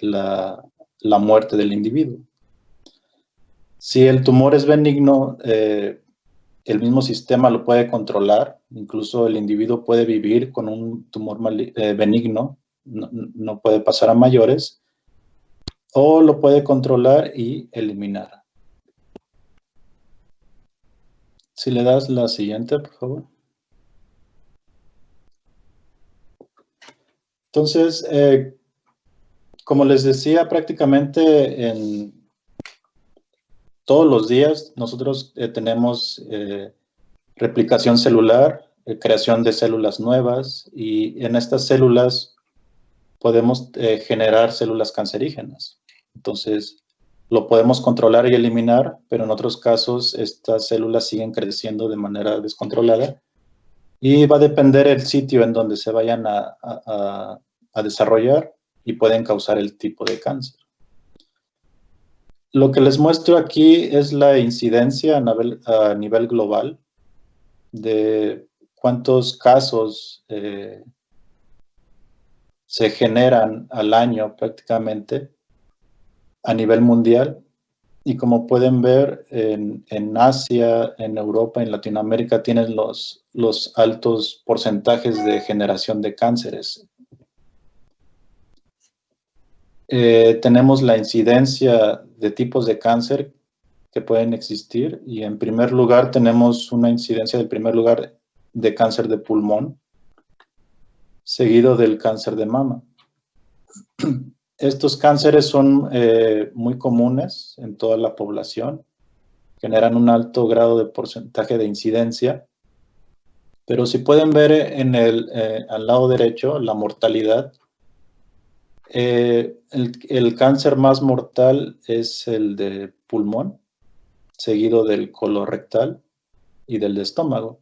la muerte del individuo. Si el tumor es benigno, el mismo sistema lo puede controlar, incluso el individuo puede vivir con un tumor benigno, no puede pasar a mayores, o lo puede controlar y eliminar. Si le das la siguiente, por favor. Entonces, como les decía, prácticamente en todos los días nosotros tenemos replicación celular, creación de células nuevas, y en estas células podemos generar células cancerígenas. Entonces, lo podemos controlar y eliminar, pero en otros casos estas células siguen creciendo de manera descontrolada y va a depender el sitio en donde se vayan a desarrollar y pueden causar el tipo de cáncer. Lo que les muestro aquí es la incidencia a nivel global de cuántos casos se generan al año prácticamente a nivel mundial. Y como pueden ver, en Asia, en Europa, en Latinoamérica tienen los altos porcentajes de generación de cánceres. Tenemos la incidencia de tipos de cáncer que pueden existir, y en primer lugar tenemos una incidencia del primer lugar de cáncer de pulmón, seguido del cáncer de mama. Estos cánceres son muy comunes en toda la población, generan un alto grado de porcentaje de incidencia, pero si pueden ver al lado derecho, la mortalidad, el cáncer más mortal es el de pulmón, seguido del colorectal y del de estómago.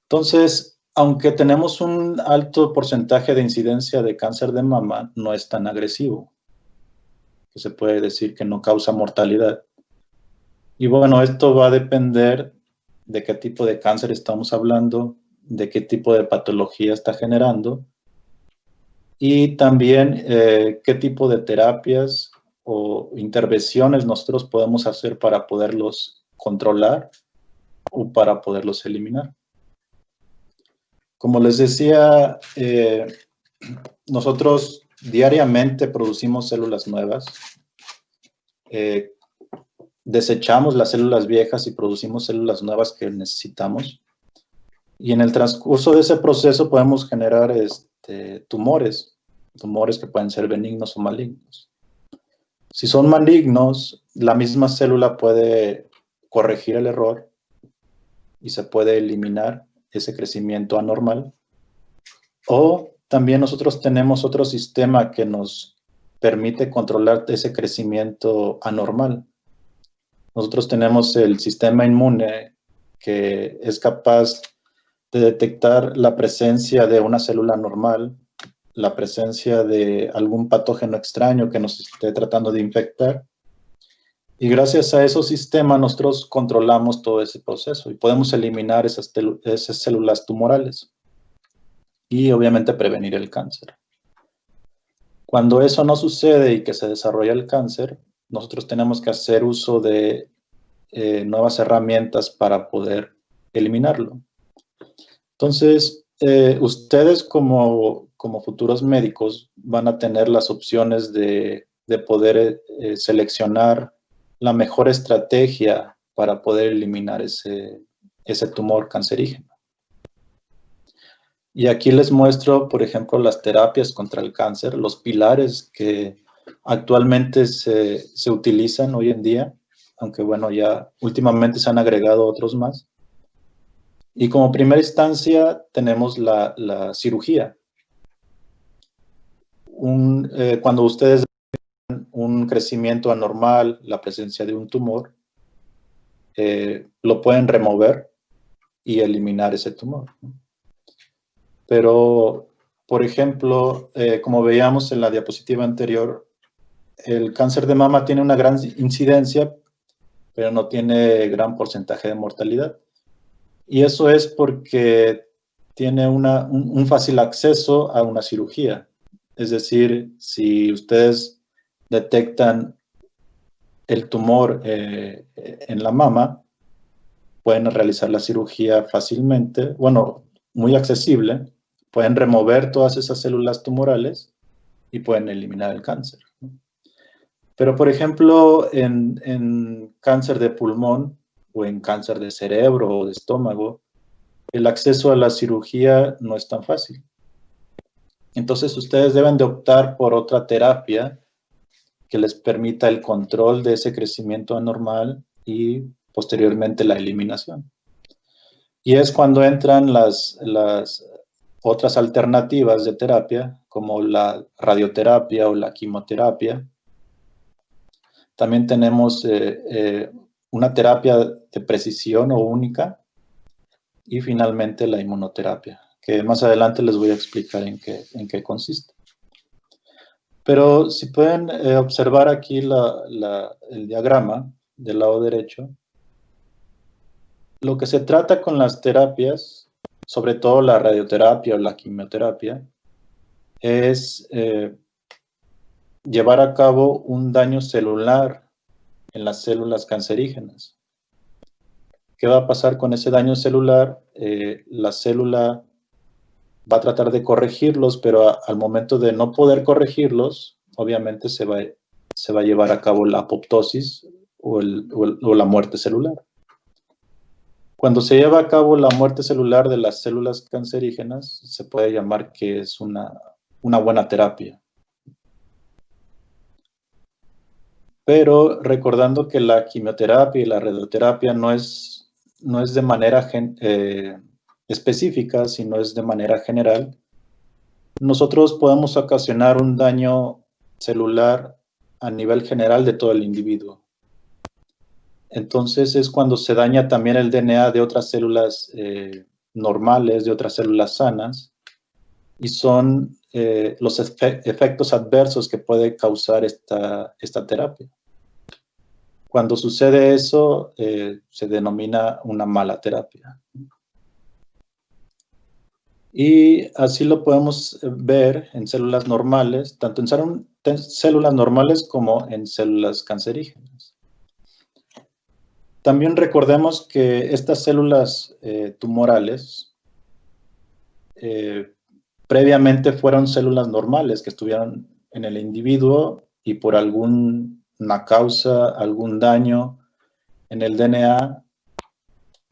Entonces, aunque tenemos un alto porcentaje de incidencia de cáncer de mama, no es tan agresivo, que se puede decir que no causa mortalidad. Y bueno, esto va a depender de qué tipo de cáncer estamos hablando, de qué tipo de patología está generando, y también qué tipo de terapias o intervenciones nosotros podemos hacer para poderlos controlar o para poderlos eliminar. Como les decía, nosotros diariamente producimos células nuevas, desechamos las células viejas y producimos células nuevas que necesitamos. Y en el transcurso de ese proceso podemos generar tumores que pueden ser benignos o malignos. Si son malignos, la misma célula puede corregir el error y se puede eliminar ese crecimiento anormal. O también nosotros tenemos otro sistema que nos permite controlar ese crecimiento anormal. Nosotros tenemos el sistema inmune, que es capaz de detectar la presencia de una célula normal, la presencia de algún patógeno extraño que nos esté tratando de infectar. Y gracias a esos sistemas nosotros controlamos todo ese proceso y podemos eliminar esas células tumorales y obviamente prevenir el cáncer. Cuando eso no sucede y que se desarrolla el cáncer, nosotros tenemos que hacer uso de nuevas herramientas para poder eliminarlo. Entonces, ustedes como futuros médicos van a tener las opciones de poder seleccionar la mejor estrategia para poder eliminar ese tumor cancerígeno. Y aquí les muestro, por ejemplo, las terapias contra el cáncer, los pilares que actualmente se utilizan hoy en día, aunque bueno, ya últimamente se han agregado otros más. Y como primera instancia tenemos la cirugía. Cuando ustedes ven un crecimiento anormal, la presencia de un tumor, lo pueden remover y eliminar ese tumor. Pero, por ejemplo, como veíamos en la diapositiva anterior, el cáncer de mama tiene una gran incidencia, pero no tiene gran porcentaje de mortalidad. Y eso es porque tiene un fácil acceso a una cirugía. Es decir, si ustedes detectan el tumor en la mama, pueden realizar la cirugía fácilmente, bueno, muy accesible, pueden remover todas esas células tumorales y pueden eliminar el cáncer. Pero, por ejemplo, en cáncer de pulmón o en cáncer de cerebro o de estómago, el acceso a la cirugía no es tan fácil. Entonces, ustedes deben de optar por otra terapia que les permita el control de ese crecimiento anormal y posteriormente la eliminación. Y es cuando entran las otras alternativas de terapia, como la radioterapia o la quimioterapia. También tenemos una terapia de precisión o única, y finalmente la inmunoterapia, que más adelante les voy a explicar en qué consiste. Pero si pueden observar aquí el diagrama del lado derecho, lo que se trata con las terapias, sobre todo la radioterapia o la quimioterapia, es llevar a cabo un daño celular en las células cancerígenas. ¿Qué va a pasar con ese daño celular? La célula va a tratar de corregirlos, pero al momento de no poder corregirlos, obviamente se va a llevar a cabo la apoptosis o la muerte celular. Cuando se lleva a cabo la muerte celular de las células cancerígenas, se puede llamar que es una buena terapia. Pero recordando que la quimioterapia y la radioterapia no es de manera específica, sino es de manera general, nosotros podemos ocasionar un daño celular a nivel general de todo el individuo. Entonces es cuando se daña también el DNA de otras células normales, de otras células sanas, y son los efectos adversos que puede causar esta terapia. Cuando sucede eso, se denomina una mala terapia. Y así lo podemos ver en células normales, tanto en células normales como en células cancerígenas. También recordemos que estas células tumorales previamente fueron células normales que estuvieron en el individuo y por alguna causa, algún daño en el DNA,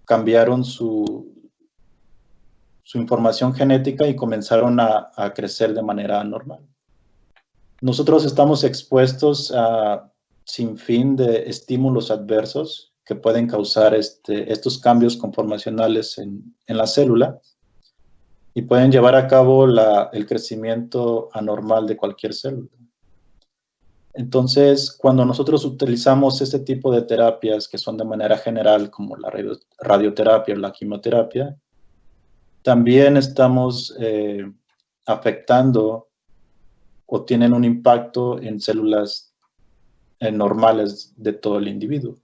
cambiaron su información genética y comenzaron a crecer de manera anormal. Nosotros estamos expuestos a sinfín de estímulos adversos que pueden causar estos cambios conformacionales en la célula y pueden llevar a cabo el crecimiento anormal de cualquier célula. Entonces, cuando nosotros utilizamos este tipo de terapias que son de manera general, como la radioterapia o la quimioterapia, también estamos afectando o tienen un impacto en células normales de todo el individuo.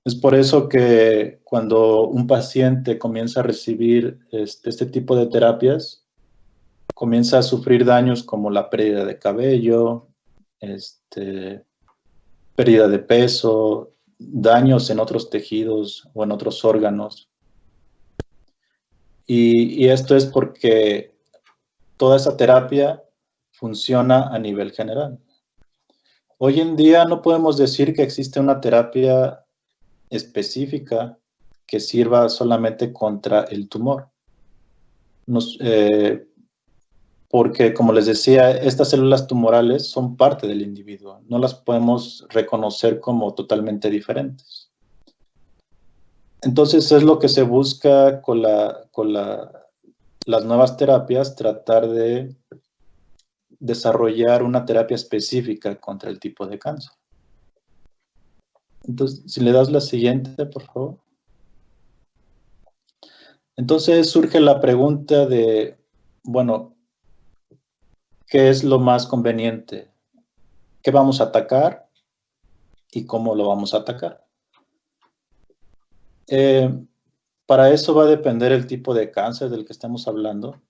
Es por eso que cuando un paciente comienza a recibir este tipo de terapias, comienza a sufrir daños como la pérdida de cabello, pérdida de peso, daños en otros tejidos o en otros órganos. Y esto es porque toda esa terapia funciona a nivel general. Hoy en día no podemos decir que existe una terapia específica que sirva solamente contra el tumor. Porque, como les decía, estas células tumorales son parte del individuo. No las podemos reconocer como totalmente diferentes. Entonces, es lo que se busca con las nuevas terapias, tratar de desarrollar una terapia específica contra el tipo de cáncer. Entonces, si le das la siguiente, por favor. Entonces surge la pregunta de, bueno, ¿qué es lo más conveniente? ¿Qué vamos a atacar y cómo lo vamos a atacar? Para eso va a depender el tipo de cáncer del que estamos hablando.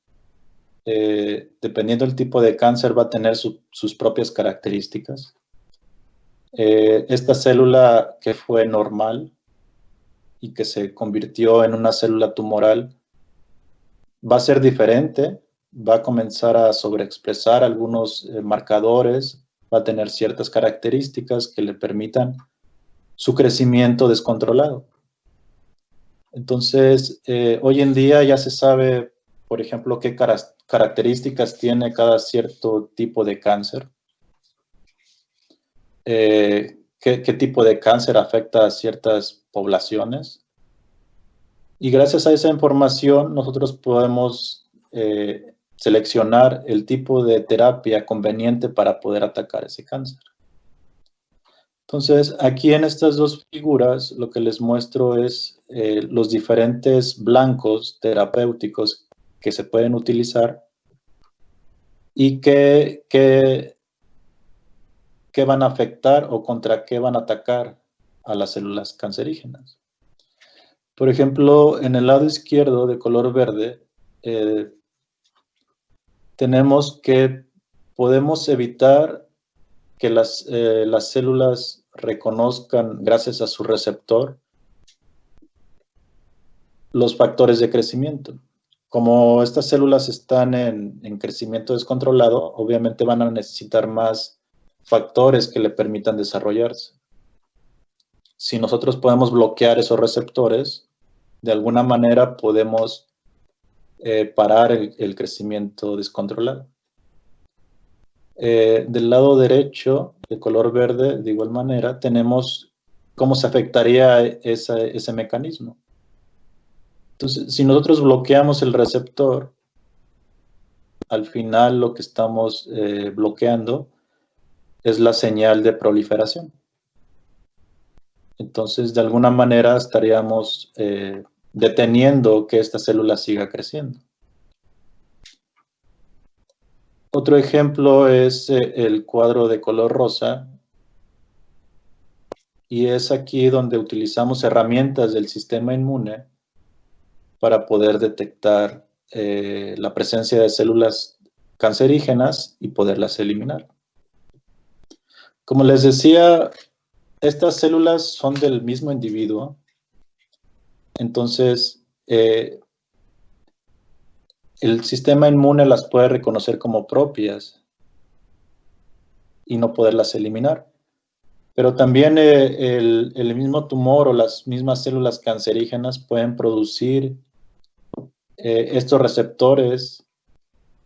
dependiendo del tipo de cáncer, va a tener sus propias características. Esta célula que fue normal y que se convirtió en una célula tumoral va a ser diferente, va a comenzar a sobreexpresar algunos marcadores, va a tener ciertas características que le permitan su crecimiento descontrolado. Entonces, hoy en día ya se sabe, por ejemplo, qué características tiene cada cierto tipo de cáncer, qué tipo de cáncer afecta a ciertas poblaciones. Y gracias a esa información nosotros podemos seleccionar el tipo de terapia conveniente para poder atacar ese cáncer. Entonces, aquí en estas dos figuras lo que les muestro es los diferentes blancos terapéuticos que se pueden utilizar y qué van a afectar o contra qué van a atacar a las células cancerígenas. Por ejemplo, en el lado izquierdo de color verde, tenemos que podemos evitar que las células reconozcan, gracias a su receptor, los factores de crecimiento. Como estas células están en crecimiento descontrolado, obviamente van a necesitar más factores que le permitan desarrollarse. Si nosotros podemos bloquear esos receptores, de alguna manera podemos parar el crecimiento descontrolado. Del lado derecho, de color verde, de igual manera, tenemos cómo se afectaría ese mecanismo. Entonces, si nosotros bloqueamos el receptor, al final lo que estamos bloqueando es la señal de proliferación. Entonces, de alguna manera estaríamos deteniendo que esta célula siga creciendo. Otro ejemplo es el cuadro de color rosa, y es aquí donde utilizamos herramientas del sistema inmune para poder detectar la presencia de células cancerígenas y poderlas eliminar. Como les decía, estas células son del mismo individuo, entonces el sistema inmune las puede reconocer como propias y no poderlas eliminar. Pero también el mismo tumor o las mismas células cancerígenas pueden producir estos receptores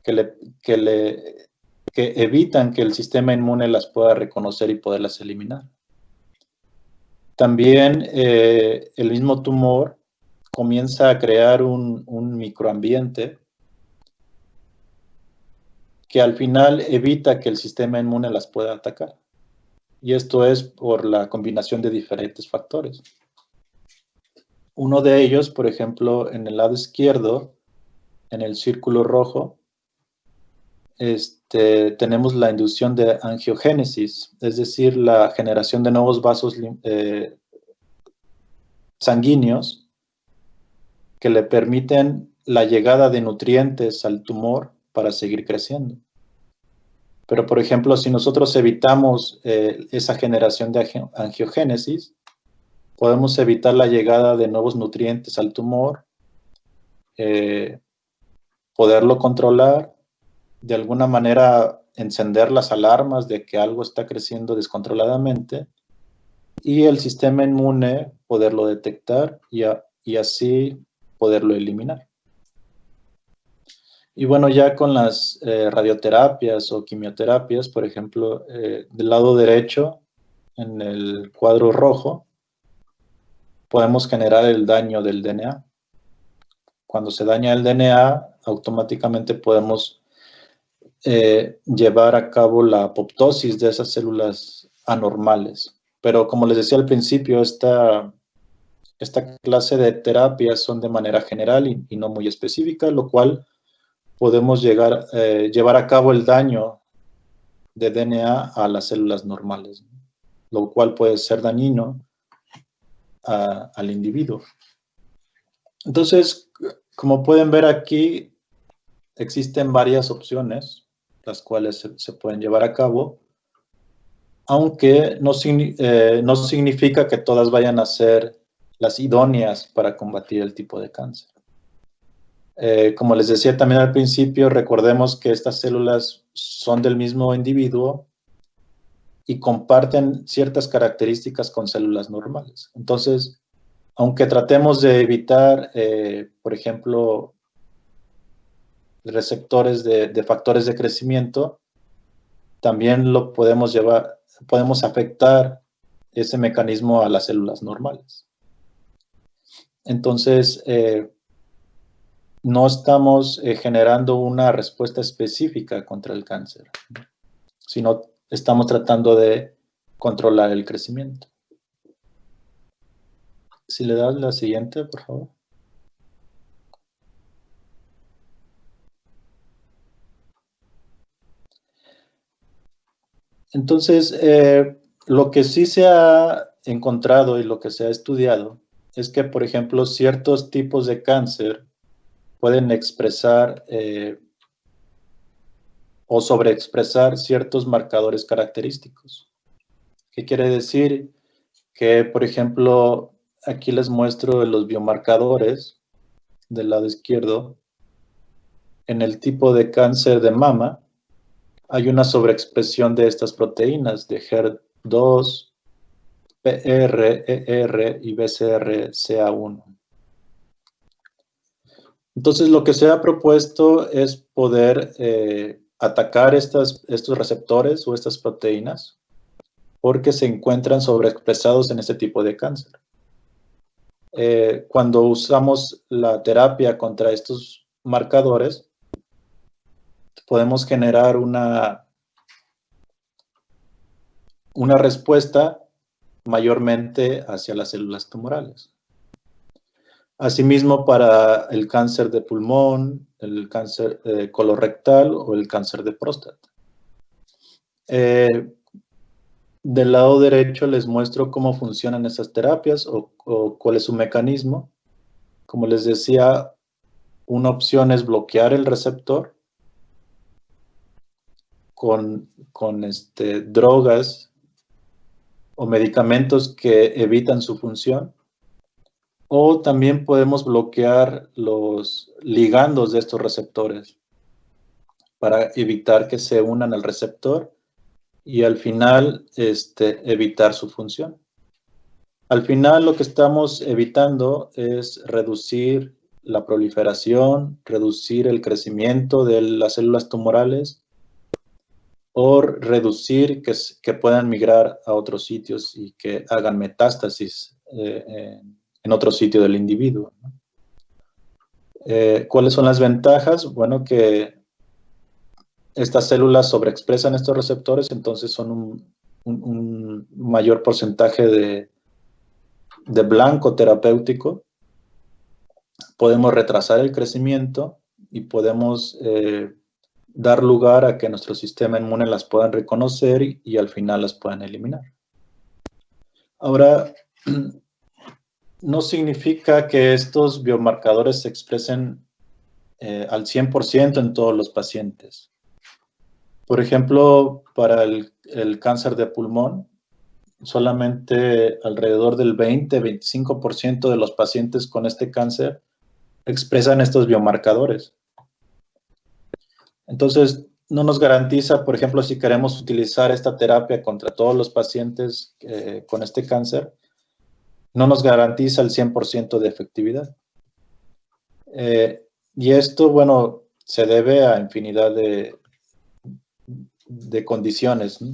que evitan que el sistema inmune las pueda reconocer y poderlas eliminar. También el mismo tumor comienza a crear un microambiente que al final evita que el sistema inmune las pueda atacar. Y esto es por la combinación de diferentes factores. Uno de ellos, por ejemplo, en el lado izquierdo, en el círculo rojo, tenemos la inducción de angiogénesis, es decir, la generación de nuevos vasos sanguíneos que le permiten la llegada de nutrientes al tumor para seguir creciendo. Pero, por ejemplo, si nosotros evitamos esa generación de angiogénesis, podemos evitar la llegada de nuevos nutrientes al tumor, poderlo controlar, de alguna manera encender las alarmas de que algo está creciendo descontroladamente y el sistema inmune poderlo detectar y así poderlo eliminar. Y bueno, ya con las radioterapias o quimioterapias, por ejemplo, del lado derecho, en el cuadro rojo, podemos generar el daño del DNA. Cuando se daña el DNA, automáticamente podemos llevar a cabo la apoptosis de esas células anormales. Pero como les decía al principio, esta clase de terapias son de manera general y no muy específica, lo cual podemos llevar a cabo el daño de DNA a las células normales, lo cual puede ser dañino al individuo. Entonces, como pueden ver aquí, existen varias opciones, las cuales se pueden llevar a cabo, aunque no significa que todas vayan a ser las idóneas para combatir el tipo de cáncer. Como les decía también al principio, recordemos que estas células son del mismo individuo y comparten ciertas características con células normales. Entonces, aunque tratemos de evitar, por ejemplo, receptores de factores de crecimiento, también lo podemos afectar ese mecanismo a las células normales. Entonces, no estamos generando una respuesta específica contra el cáncer, sino estamos tratando de controlar el crecimiento. Si le das la siguiente, por favor. Entonces, lo que sí se ha encontrado y lo que se ha estudiado es que, por ejemplo, ciertos tipos de cáncer pueden expresar o sobreexpresar ciertos marcadores característicos. ¿Qué quiere decir? Que, por ejemplo, aquí les muestro los biomarcadores del lado izquierdo. En el tipo de cáncer de mama, hay una sobreexpresión de estas proteínas, de HER2, PR, ER y BCRCA1. Entonces, lo que se ha propuesto es poder atacar estos receptores o estas proteínas porque se encuentran sobreexpresados en este tipo de cáncer. Cuando usamos la terapia contra estos marcadores, podemos generar una respuesta mayormente hacia las células tumorales. Asimismo, para el cáncer de pulmón, el cáncer colorectal o el cáncer de próstata. Del lado derecho les muestro cómo funcionan esas terapias o cuál es su mecanismo. Como les decía, una opción es bloquear el receptor con drogas o medicamentos que evitan su función. O también podemos bloquear los ligandos de estos receptores para evitar que se unan al receptor y al final evitar su función. Al final lo que estamos evitando es reducir la proliferación, reducir el crecimiento de las células tumorales o reducir que puedan migrar a otros sitios y que hagan metástasis en otro sitio del individuo. ¿Cuáles son las ventajas? Bueno, que estas células sobreexpresan estos receptores, entonces son un mayor porcentaje de blanco terapéutico. Podemos retrasar el crecimiento y podemos dar lugar a que nuestro sistema inmune las puedan reconocer y al final las puedan eliminar. Ahora, no significa que estos biomarcadores se expresen al 100% en todos los pacientes. Por ejemplo, para el cáncer de pulmón, solamente alrededor del 20-25% de los pacientes con este cáncer expresan estos biomarcadores. Entonces, no nos garantiza, por ejemplo, si queremos utilizar esta terapia contra todos los pacientes con este cáncer, no nos garantiza el 100% de efectividad. Y esto, bueno, se debe a infinidad de condiciones, ¿no?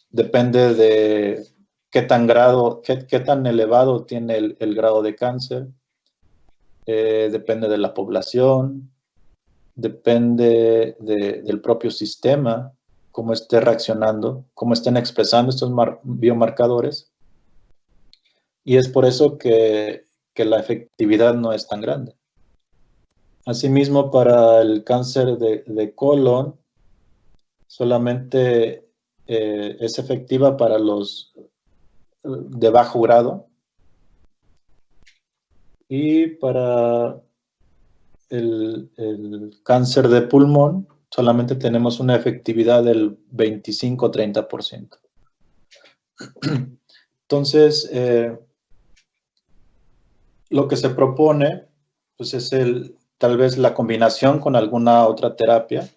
Depende de qué tan elevado tiene el grado de cáncer, depende de la población, depende del propio sistema, cómo esté reaccionando, cómo estén expresando estos biomarcadores. Y es por eso que la efectividad no es tan grande. Asimismo, para el cáncer de colon, solamente es efectiva para los de bajo grado. Y para el cáncer de pulmón, solamente tenemos una efectividad del 25-30%. Entonces, lo que se propone pues, es tal vez la combinación con alguna otra terapia.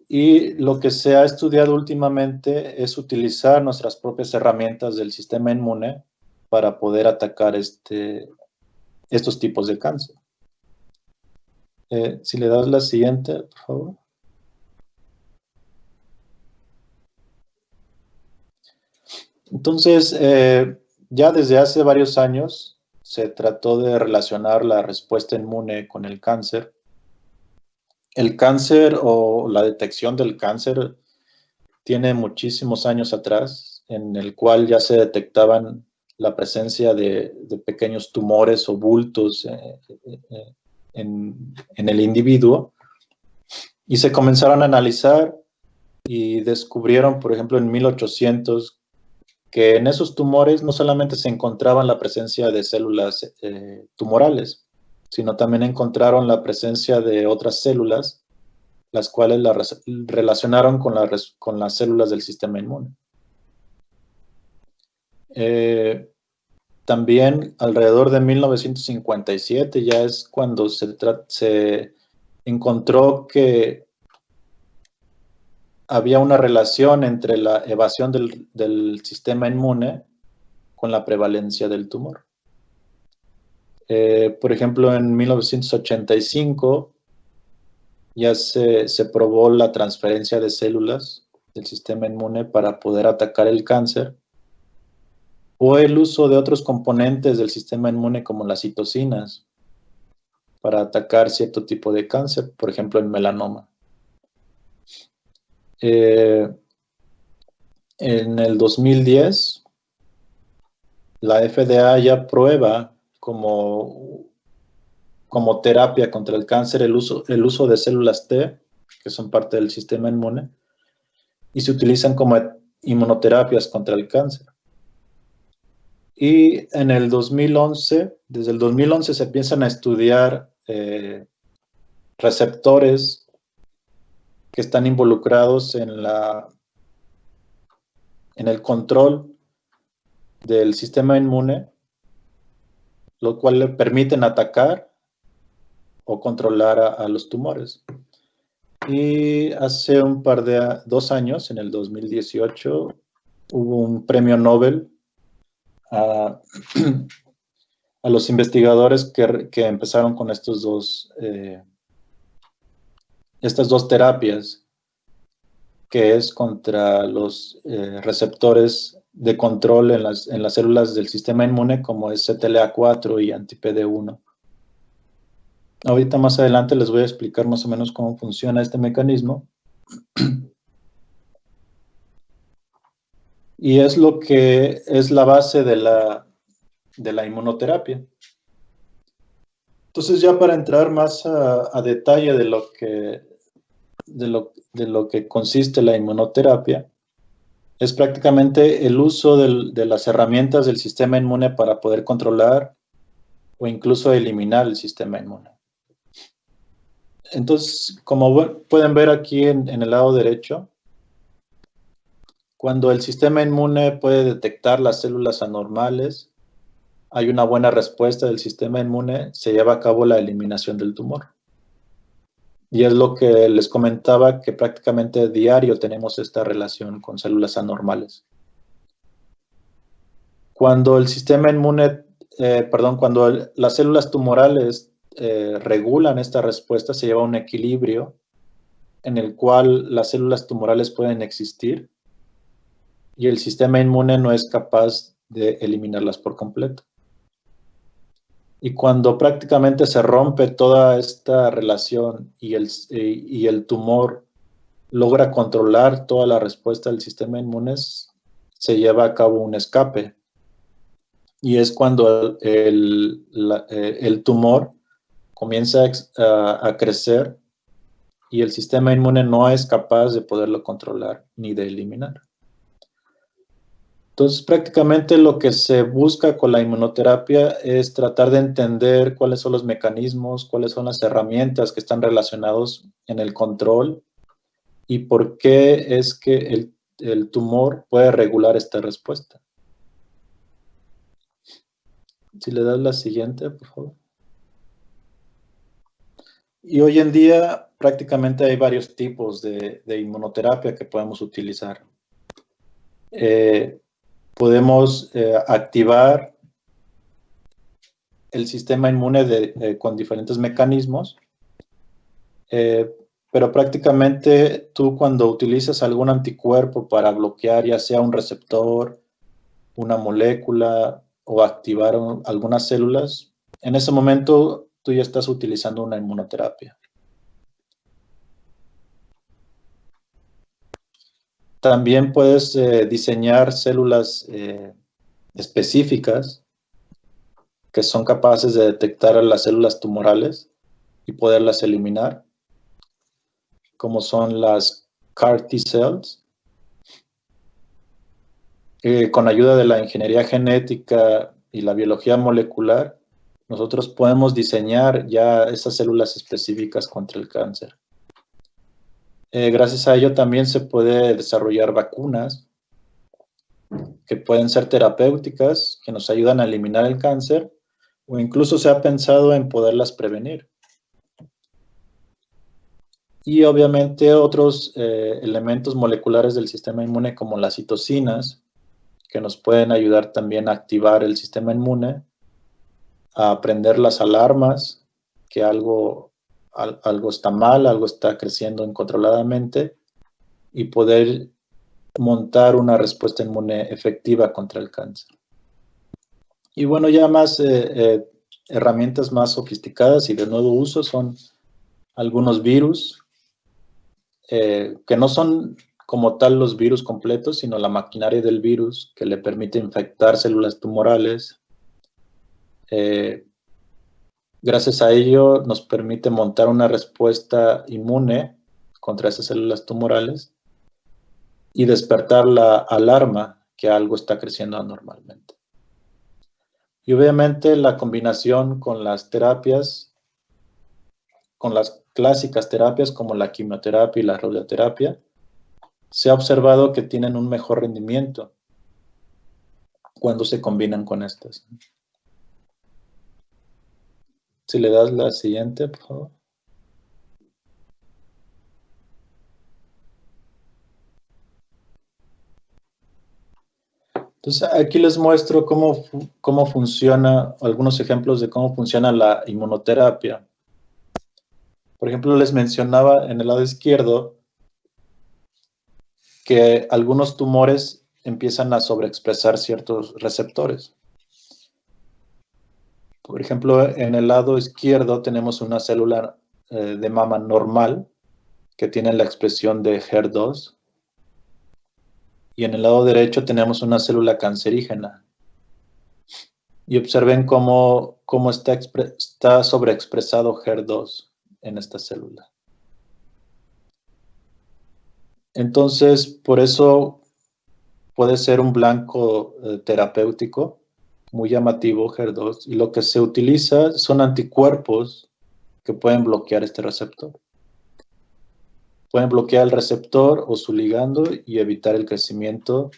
Y lo que se ha estudiado últimamente es utilizar nuestras propias herramientas del sistema inmune para poder atacar estos tipos de cáncer. Si le das la siguiente, por favor. Entonces, ya desde hace varios años se trató de relacionar la respuesta inmune con el cáncer. El cáncer o la detección del cáncer tiene muchísimos años atrás, en el cual ya se detectaban la presencia de pequeños tumores o bultos en el individuo, y se comenzaron a analizar y descubrieron, por ejemplo, en 1800, que en esos tumores no solamente se encontraban la presencia de células tumorales, sino también encontraron la presencia de otras células, las cuales la relacionaron con las células del sistema inmune. También alrededor de 1957 ya es cuando se encontró que había una relación entre la evasión del sistema inmune con la prevalencia del tumor. Por ejemplo, en 1985 ya se probó la transferencia de células del sistema inmune para poder atacar el cáncer, o el uso de otros componentes del sistema inmune como las citocinas para atacar cierto tipo de cáncer, por ejemplo el melanoma. En el 2010, la FDA ya prueba como terapia contra el cáncer el uso de células T, que son parte del sistema inmune, y se utilizan como inmunoterapias contra el cáncer. Y en el 2011, desde el 2011 se empiezan a estudiar receptores que están involucrados en el control del sistema inmune, lo cual le permiten atacar o controlar a los tumores. Y hace 2 años, en el 2018, hubo un premio Nobel a los investigadores que empezaron con estas dos terapias, que es contra los receptores de control en las células del sistema inmune, como es CTLA4 y anti-PD1. Ahorita más adelante les voy a explicar más o menos cómo funciona este mecanismo. Y es lo que es la base de la inmunoterapia. Entonces, ya para entrar más a detalle de lo que consiste la inmunoterapia, es prácticamente el uso de las herramientas del sistema inmune para poder controlar o incluso eliminar el sistema inmune. Entonces, como pueden ver aquí en el lado derecho, cuando el sistema inmune puede detectar las células anormales, hay una buena respuesta del sistema inmune, se lleva a cabo la eliminación del tumor. Y es lo que les comentaba, que prácticamente diario tenemos esta relación con células anormales. Cuando el sistema inmune, cuando las células tumorales regulan esta respuesta, se lleva a un equilibrio en el cual las células tumorales pueden existir y el sistema inmune no es capaz de eliminarlas por completo. Y cuando prácticamente se rompe toda esta relación y el tumor logra controlar toda la respuesta del sistema inmune, se lleva a cabo un escape. Y es cuando el tumor comienza a crecer y el sistema inmune no es capaz de poderlo controlar ni de eliminar. Entonces, prácticamente lo que se busca con la inmunoterapia es tratar de entender cuáles son los mecanismos, cuáles son las herramientas que están relacionados en el control y por qué es que el tumor puede regular esta respuesta. Si le das la siguiente, por favor. Y hoy en día prácticamente hay varios tipos de inmunoterapia que podemos utilizar. Podemos activar el sistema inmune con diferentes mecanismos, pero prácticamente tú cuando utilizas algún anticuerpo para bloquear ya sea un receptor, una molécula o activar algunas células, en ese momento tú ya estás utilizando una inmunoterapia. También puedes diseñar células específicas que son capaces de detectar a las células tumorales y poderlas eliminar, como son las CAR T-cells. Con ayuda de la ingeniería genética y la biología molecular, nosotros podemos diseñar ya esas células específicas contra el cáncer. Gracias a ello también se puede desarrollar vacunas que pueden ser terapéuticas, que nos ayudan a eliminar el cáncer, o incluso se ha pensado en poderlas prevenir. Y obviamente otros elementos moleculares del sistema inmune como las citocinas, que nos pueden ayudar también a activar el sistema inmune, a prender las alarmas, que algo está mal, algo está creciendo incontroladamente, y poder montar una respuesta inmune efectiva contra el cáncer. Y bueno, ya más herramientas más sofisticadas y de nuevo uso son algunos virus, que no son como tal los virus completos, sino la maquinaria del virus que le permite infectar células tumorales. Gracias a ello nos permite montar una respuesta inmune contra esas células tumorales y despertar la alarma que algo está creciendo anormalmente. Y obviamente la combinación con las terapias, con las clásicas terapias como la quimioterapia y la radioterapia, se ha observado que tienen un mejor rendimiento cuando se combinan con estas. Si le das la siguiente, por favor. Entonces, aquí les muestro cómo funciona, algunos ejemplos de cómo funciona la inmunoterapia. Por ejemplo, les mencionaba en el lado izquierdo que algunos tumores empiezan a sobreexpresar ciertos receptores. Por ejemplo, en el lado izquierdo tenemos una célula de mama normal que tiene la expresión de HER2. Y en el lado derecho tenemos una célula cancerígena. Y observen cómo está sobreexpresado HER2 en esta célula. Entonces, por eso puede ser un blanco terapéutico muy llamativo HER2. Y lo que se utiliza son anticuerpos que pueden bloquear este receptor. Pueden bloquear el receptor o su ligando y evitar el crecimiento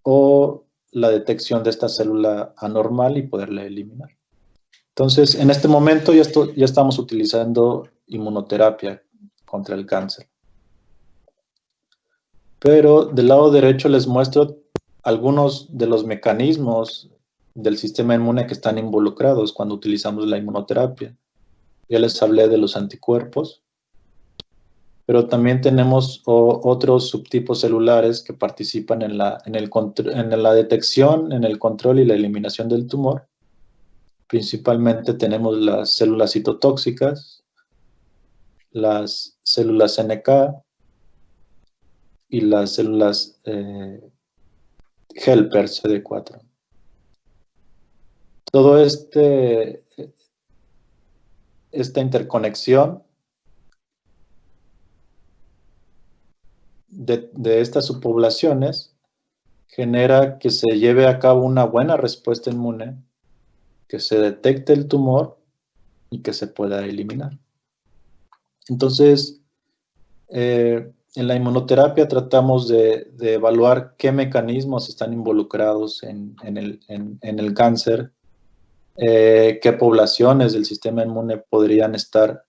o la detección de esta célula anormal y poderla eliminar. Entonces, en este momento ya estamos utilizando inmunoterapia contra el cáncer. Pero del lado derecho les muestro algunos de los mecanismos del sistema inmune que están involucrados cuando utilizamos la inmunoterapia. Ya les hablé de los anticuerpos, pero también tenemos otros subtipos celulares que participan en la detección, en el control y la eliminación del tumor. Principalmente tenemos las células citotóxicas, las células NK y las células helper CD4. Todo esta interconexión de estas subpoblaciones genera que se lleve a cabo una buena respuesta inmune, que se detecte el tumor y que se pueda eliminar. Entonces, en la inmunoterapia tratamos de evaluar qué mecanismos están involucrados en el cáncer, qué poblaciones del sistema inmune podrían estar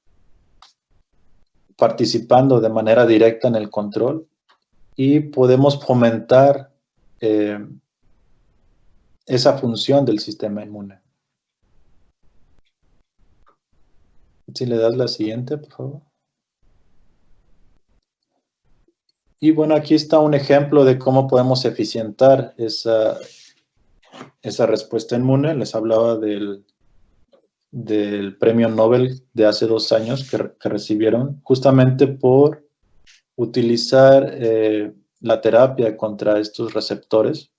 participando de manera directa en el control, y podemos fomentar esa función del sistema inmune. Si le das la siguiente, por favor. Y bueno, aquí está un ejemplo de cómo podemos eficientar esa respuesta inmune. Les hablaba del premio Nobel de hace 2 años que recibieron justamente por utilizar la terapia contra estos receptores,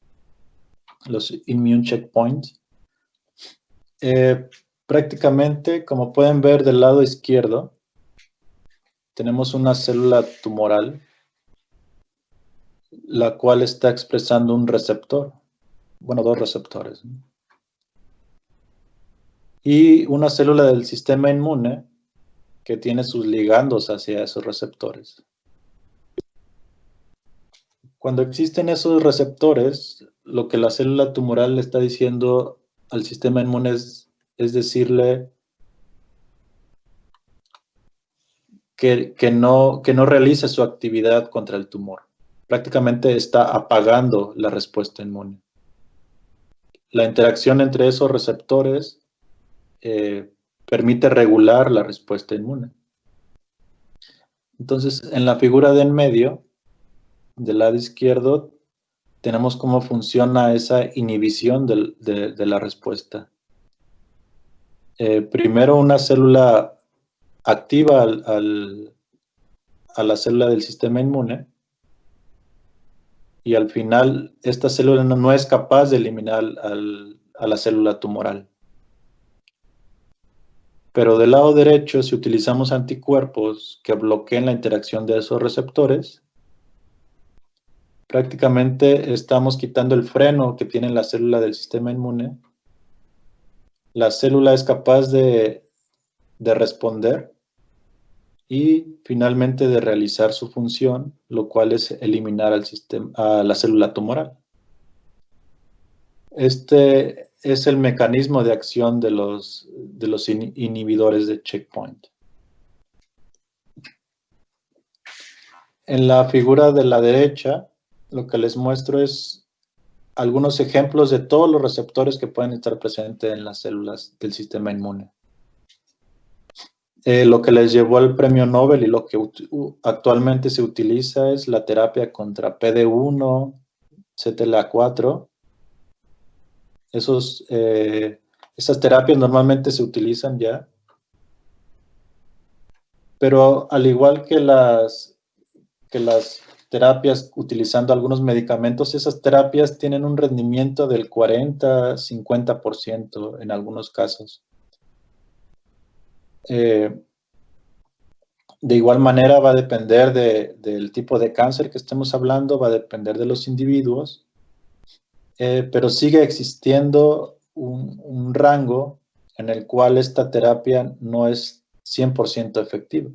los immune checkpoints. Prácticamente, como pueden ver del lado izquierdo, tenemos una célula tumoral, la cual está expresando un receptor, bueno, 2 receptores, ¿no? Y una célula del sistema inmune que tiene sus ligandos hacia esos receptores. Cuando existen esos receptores, lo que la célula tumoral le está diciendo al sistema inmune es decirle que no realice su actividad contra el tumor. Prácticamente está apagando la respuesta inmune. La interacción entre esos receptores permite regular la respuesta inmune. Entonces, en la figura de en medio, del lado izquierdo, tenemos cómo funciona esa inhibición de la respuesta. Primero, una célula activa a la célula del sistema inmune, y al final esta célula no es capaz de eliminar a la célula tumoral. Pero del lado derecho, si utilizamos anticuerpos que bloqueen la interacción de esos receptores, prácticamente estamos quitando el freno que tiene la célula del sistema inmune. La célula es capaz de responder y finalmente de realizar su función, lo cual es eliminar a la célula tumoral. Este es el mecanismo de acción de los inhibidores de checkpoint. En la figura de la derecha, lo que les muestro es algunos ejemplos de todos los receptores que pueden estar presentes en las células del sistema inmune. Lo que les llevó al premio Nobel y lo que actualmente se utiliza es la terapia contra PD1, CTLA4. Esas terapias normalmente se utilizan ya, pero al igual que las terapias utilizando algunos medicamentos, esas terapias tienen un rendimiento del 40-50% en algunos casos. De igual manera va a depender del tipo de cáncer que estemos hablando, va a depender de los individuos, pero sigue existiendo un rango en el cual esta terapia no es 100% efectiva.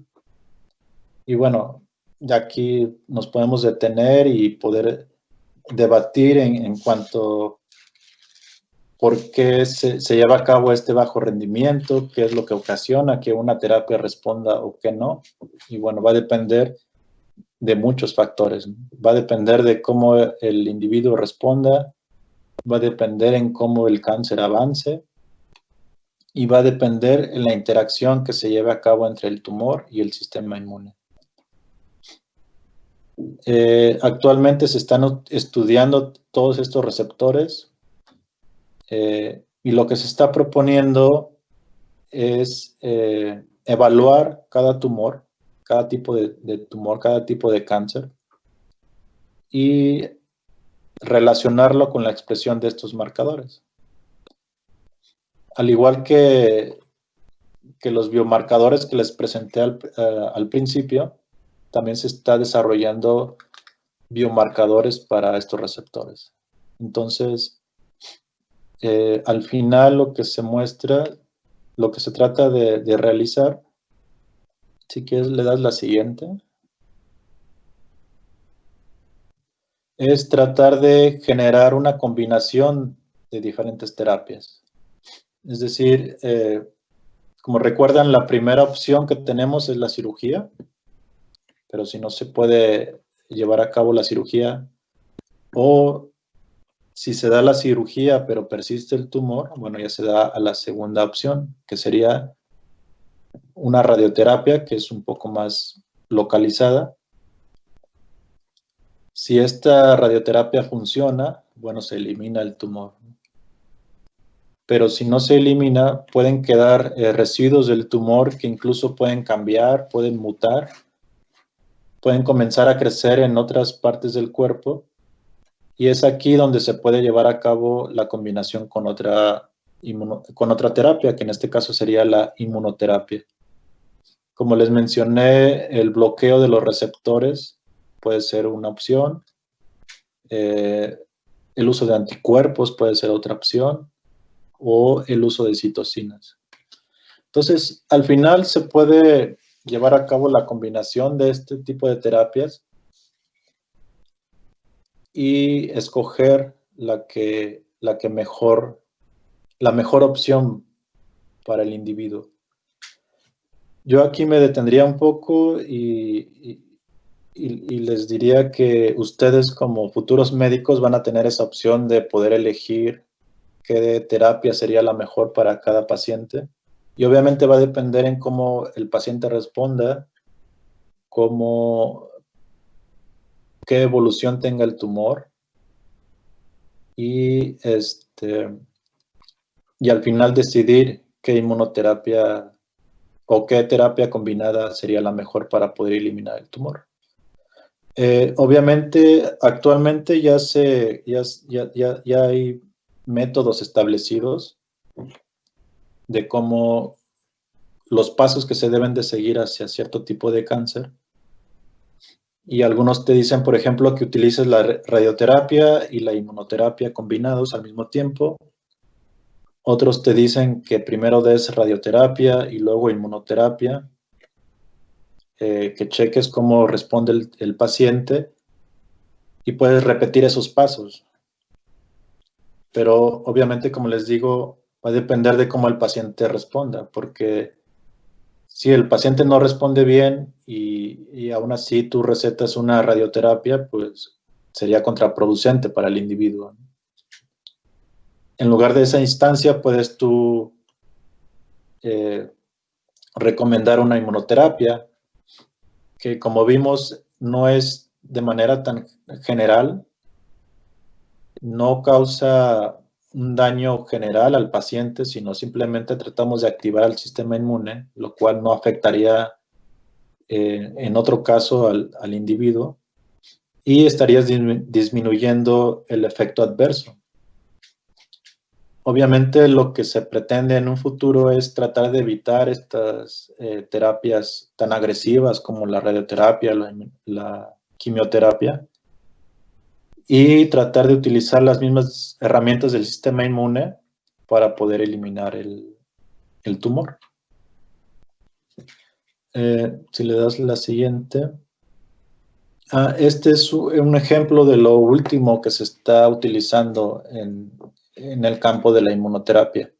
Y bueno, ya aquí nos podemos detener y poder debatir en cuanto por qué se lleva a cabo este bajo rendimiento, qué es lo que ocasiona que una terapia responda o que no. Y bueno, va a depender de muchos factores. Va a depender de cómo el individuo responda, va a depender en cómo el cáncer avance, y va a depender en la interacción que se lleve a cabo entre el tumor y el sistema inmune. Actualmente se están estudiando todos estos receptores, y lo que se está proponiendo es evaluar cada tumor, cada tipo de tumor, cada tipo de cáncer, y relacionarlo con la expresión de estos marcadores. Al igual que los biomarcadores que les presenté al principio, también se está desarrollando biomarcadores para estos receptores. Entonces, al final lo que se muestra, lo que se trata de realizar, si quieres le das la siguiente, es tratar de generar una combinación de diferentes terapias. Es decir, como recuerdan, la primera opción que tenemos es la cirugía, pero si no se puede llevar a cabo la cirugía, o si se da la cirugía pero persiste el tumor, bueno, ya se da a la segunda opción, que sería una radioterapia, que es un poco más localizada. Si esta radioterapia funciona, bueno, se elimina el tumor. Pero si no se elimina, pueden quedar residuos del tumor que incluso pueden cambiar, pueden mutar, pueden comenzar a crecer en otras partes del cuerpo, y es aquí donde se puede llevar a cabo la combinación con otra terapia, que en este caso sería la inmunoterapia. Como les mencioné, el bloqueo de los receptores puede ser una opción, el uso de anticuerpos puede ser otra opción, o el uso de citocinas. Entonces, al final se puede llevar a cabo la combinación de este tipo de terapias y escoger la mejor opción para el individuo. Yo aquí me detendría un poco y les diría que ustedes como futuros médicos van a tener esa opción de poder elegir qué terapia sería la mejor para cada paciente. Y obviamente va a depender en cómo el paciente responda, qué evolución tenga el tumor y al final decidir qué inmunoterapia o qué terapia combinada sería la mejor para poder eliminar el tumor. Obviamente, actualmente ya hay métodos establecidos de cómo los pasos que se deben de seguir hacia cierto tipo de cáncer. Y algunos te dicen, por ejemplo, que utilices la radioterapia y la inmunoterapia combinados al mismo tiempo. Otros te dicen que primero des radioterapia y luego inmunoterapia, que cheques cómo responde el paciente y puedes repetir esos pasos. Pero obviamente, como les digo, va a depender de cómo el paciente responda, porque si el paciente no responde bien y aún así tú recetas una radioterapia, pues sería contraproducente para el individuo. En lugar de esa instancia, puedes tú recomendar una inmunoterapia, que como vimos no es de manera tan general, no causa un daño general al paciente, sino simplemente tratamos de activar el sistema inmune, lo cual no afectaría en otro caso al individuo, y estarías disminuyendo el efecto adverso. Obviamente lo que se pretende en un futuro es tratar de evitar estas terapias tan agresivas como la radioterapia, la quimioterapia, y tratar de utilizar las mismas herramientas del sistema inmune para poder eliminar el tumor. Si le das la siguiente. Este es un ejemplo de lo último que se está utilizando en el campo de la inmunoterapia.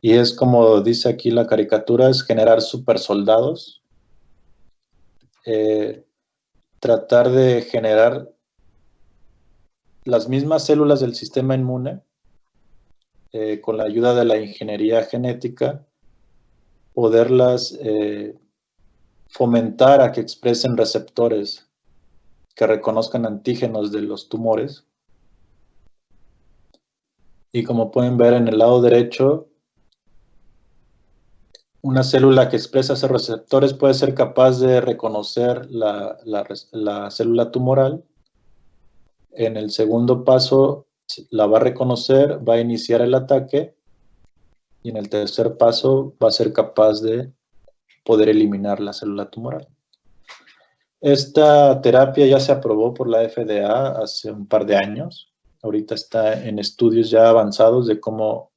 Y es como dice aquí la caricatura, es generar supersoldados. Tratar de generar las mismas células del sistema inmune con la ayuda de la ingeniería genética, poderlas fomentar a que expresen receptores que reconozcan antígenos de los tumores. Y como pueden ver en el lado derecho, una célula que expresa esos receptores puede ser capaz de reconocer la célula tumoral. En el segundo paso la va a reconocer, va a iniciar el ataque, y en el tercer paso va a ser capaz de poder eliminar la célula tumoral. Esta terapia ya se aprobó por la FDA hace un par de años, ahorita está en estudios ya avanzados de cómo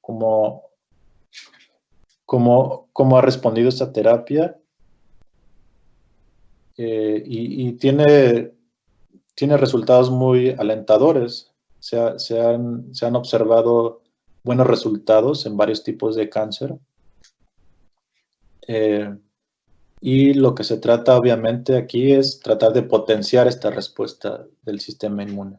ha respondido esta terapia. Y tiene resultados muy alentadores. Se han observado buenos resultados en varios tipos de cáncer. Y lo que se trata obviamente aquí es tratar de potenciar esta respuesta del sistema inmune.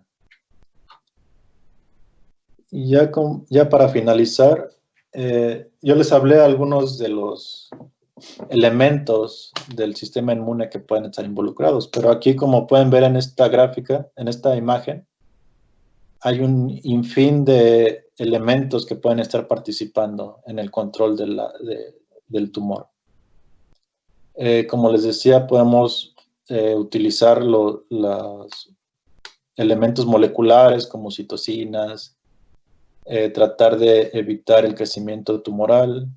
Y ya para finalizar, yo les hablé algunos de los elementos del sistema inmune que pueden estar involucrados, pero aquí, como pueden ver en esta gráfica, en esta imagen, hay un sinfín de elementos que pueden estar participando en el control del tumor. Como les decía, podemos utilizar los elementos moleculares como citocinas, tratar de evitar el crecimiento tumoral,